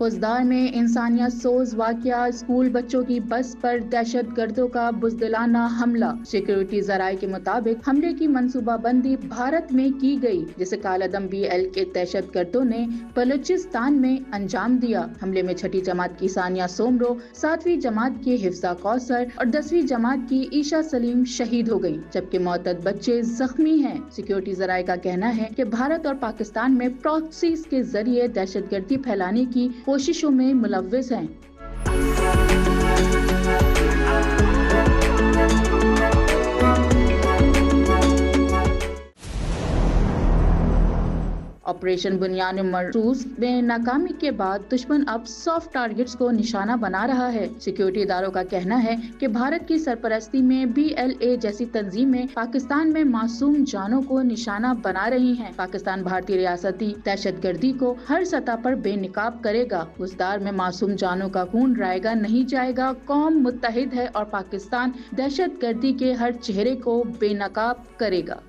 خوزدار میں انسانیت سوز واقعہ، اسکول بچوں کی بس پر دہشت گردوں کا بزدلانہ حملہ۔ سیکیورٹی ذرائع کے مطابق حملے کی منصوبہ بندی بھارت میں کی گئی، جسے کالعدم BL کے دہشت گردوں نے بلوچستان میں انجام دیا۔ حملے میں 6ٹھی جماعت کی ثانیہ سومرو، 7ویں جماعت کی حفصہ کوثر اور 10ویں جماعت کی عیشا سلیم شہید ہو گئیں، جبکہ معتد بچے زخمی ہیں۔ سیکیورٹی ذرائع کا کہنا ہے کہ بھارت اور پاکستان میں پراکسیز کے ذریعے دہشت گردی پھیلانے کی کوششوں میں ملوث ہیں۔ آپریشن بنیان مرسوس میں ناکامی کے بعد دشمن اب سافٹ ٹارگٹس کو نشانہ بنا رہا ہے۔ سیکیورٹی اداروں کا کہنا ہے کہ بھارت کی سرپرستی میں BLA جیسی تنظیمیں پاکستان میں معصوم جانوں کو نشانہ بنا رہی ہیں۔ پاکستان بھارتی ریاستی دہشت گردی کو ہر سطح پر بے نقاب کرے گا۔ خوزدار میں معصوم جانوں کا خون رائے گا نہیں جائے گا۔ قوم متحد ہے اور پاکستان دہشت گردی کے ہر چہرے کو بے نقاب کرے گا۔